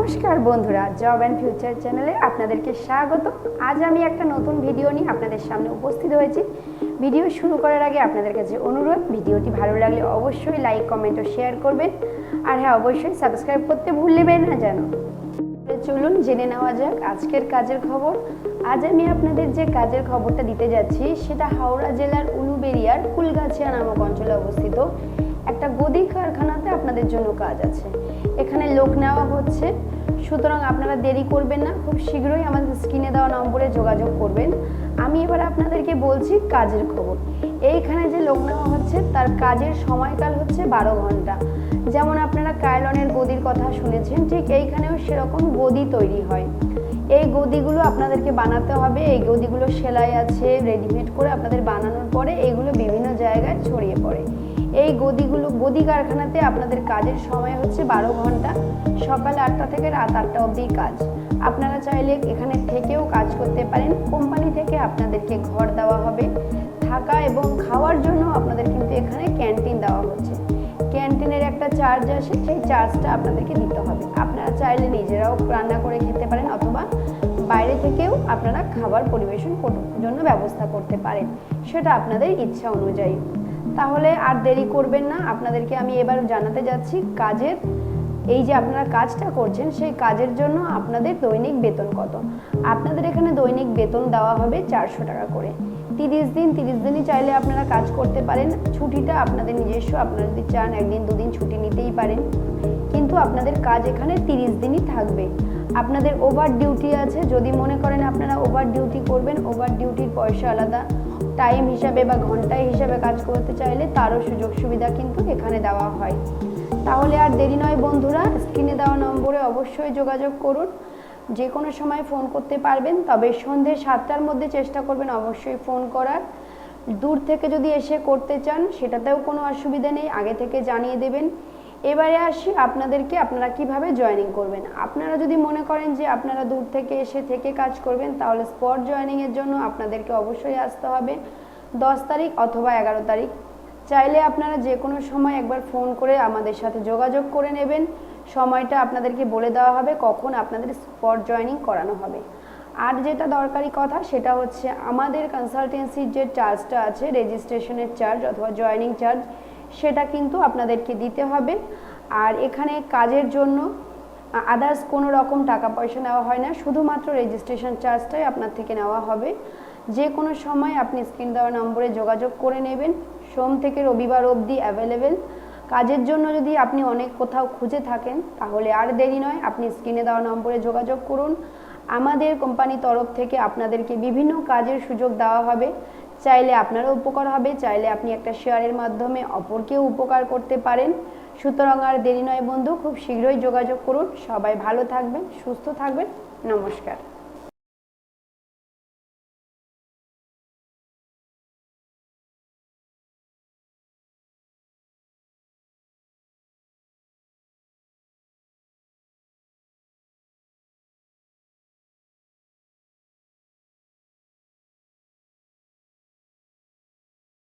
নমস্কার বন্ধুরা, job and future চ্যানেলে আপনাদেরকে স্বাগত। আজ আমি একটা নতুন ভিডিও নিয়ে আপনাদের সামনে উপস্থিত হয়েছি। ভিডিও শুরু করার আগে আপনাদের কাছে অনুরোধ, ভিডিওটি ভালো লাগলে অবশ্যই লাইক, কমেন্ট ও শেয়ার করবেন। আর হ্যাঁ, অবশ্যই সাবস্ক্রাইব করতে ভুলবেন না যেন। চলুন জেনে নেওয়া যাক আজকের কাজের খবর। আজ আমি আপনাদের যে কাজের খবরটা দিতে যাচ্ছি সেটা হাওড়া জেলার উলুবেড়িয়ার কুলগাছিয়া নামক অঞ্চলে অবস্থিত একটা গদি কারখানাতে আপনাদের জন্য কাজ আছে। এখানে লোক নেওয়া হচ্ছে, সুতরাং আপনারা দেরি করবেন না, খুব শীঘ্রই আমাদের স্ক্রিনে দেওয়া নম্বরে যোগাযোগ করবেন। আমি এবার আপনাদেরকে বলছি কাজের খবর। এইখানে যে লোক নেওয়া হচ্ছে তার কাজের সময়কাল হচ্ছে 12 ঘন্টা। যেমন আপনারা কায়লনের গদির কথা শুনেছেন, ঠিক এইখানেও সেরকম গদি তৈরি হয়। এই গদিগুলো আপনাদেরকে বানাতে হবে। এই গদিগুলো সেলাই আছে, রেডিমেড করে আপনাদের বানানোর পরে এইগুলো বিভিন্ন জায়গায় ছড়িয়ে পড়ে। এই গদি কারখানাতে আপনাদের কাজের সময় হচ্ছে 12 ঘন্টা, সকাল 8টা থেকে রাত 8টা অবধি কাজ। আপনারা চাইলে এখানে থেকেও কাজ করতে পারেন। কোম্পানি থেকে আপনাদেরকে ঘর দেওয়া হবে, থাকা এবং খাওয়ার জন্য আপনাদের কিন্তু এখানে ক্যান্টিন দেওয়া হচ্ছে। ক্যান্টিনের একটা চার্জ আসে, সেই চার্জটা আপনাদেরকে দিতে হবে। আপনারা চাইলে নিজেরাও রান্না করে খেতে পারেন অথবা বাইরে থেকেও আপনারা খাবার পরিবেশন জন্য ব্যবস্থা করতে পারেন, সেটা আপনাদের ইচ্ছা অনুযায়ী। তাহলে আর দেরি করবেন না, আপনাদেরকে আমি এবার জানাতে যাচ্ছি কাজের। এই যে আপনারা কাজটা করছেন সেই কাজের জন্য আপনাদের দৈনিক বেতন কত। আপনাদের এখানে দৈনিক বেতন দেওয়া হবে 400 টাকা করে। 30 দিনই চাইলে আপনারা কাজ করতে পারেন। ছুটিটা আপনাদের নিজস্ব, আপনারা যদি চান একদিন দুদিন ছুটি নিতেই পারেন, কিন্তু আপনাদের কাজ এখানে 30 দিনই থাকবে। আপনাদের ওভার ডিউটি আছে, যদি মনে করেন আপনারা ওভার ডিউটি করবেন, ওভার ডিউটির পয়সা আলাদা। টাইম হিসাবে বা ঘন্টায় হিসাবে কাজ করতে চাইলে তারও সুযোগ সুবিধা কিন্তু এখানে দেওয়া হয়। তাহলে আর দেরি নয় বন্ধুরা, স্ক্রিনে দেওয়া নম্বরে অবশ্যই যোগাযোগ করুন। যে কোনো সময় ফোন করতে পারবেন, তবে সন্ধ্যে 7টার মধ্যে চেষ্টা করবেন অবশ্যই ফোন করার। দূর থেকে যদি এসে করতে চান সেটাতেও কোনো অসুবিধা নেই, আগে থেকে জানিয়ে দেবেন। এবারে আসি আপনাদেরকে, আপনারা কিভাবে জয়েনিং করবেন। আপনারা যদি মনে করেন যে আপনারা দূর থেকে এসে থেকে কাজ করবেন, তাহলে স্পট জয়েনিংয়ের জন্য আপনাদেরকে অবশ্যই আসতে হবে 10 তারিখ অথবা 11 তারিখ। চাইলে আপনারা যে কোনো সময় একবার ফোন করে আমাদের সাথে যোগাযোগ করে নেবেন। সময়টা আপনাদেরকে বলে দেওয়া হবে কখন আপনাদের স্পট জয়েনিং করানো হবে। আর যেটা দরকারি কথা সেটা হচ্ছে আমাদের কনসালটেন্সির যে চার্জটা আছে, রেজিস্ট্রেশনের চার্জ অথবা জয়েনিং চার্জ, সেটা কিন্তু আপনাদেরকে দিতে হবে। আর এখানে কাজের জন্য আদার্স কোনো রকম টাকা পয়সা নেওয়া হয় না, শুধুমাত্র রেজিস্ট্রেশন চার্জটাই আপনার থেকে নেওয়া হবে। যে কোনো সময় আপনি স্ক্রিন দেওয়া নম্বরে যোগাযোগ করে নেবেন। সোম থেকে রবিবার অবধি অ্যাভেলেবেল। কাজের জন্য যদি আপনি অনেক কোথাও খুঁজে থাকেন তাহলে আর দেরি নয়, আপনি স্ক্রিনে দেওয়া নম্বরে যোগাযোগ করুন। আমাদের কোম্পানির তরফ থেকে আপনাদেরকে বিভিন্ন কাজের সুযোগ দেওয়া হবে। চাইলে আপনারও উপকার হবে, চাইলে আপনি একটা শেয়ারের মাধ্যমে অপরকেও উপকার করতে পারেন। সুতরাং আর দেরি নয় বন্ধু, খুব শীঘ্রই যোগাযোগ করুন। সবাই ভালো থাকবেন, সুস্থ থাকবেন। নমস্কার।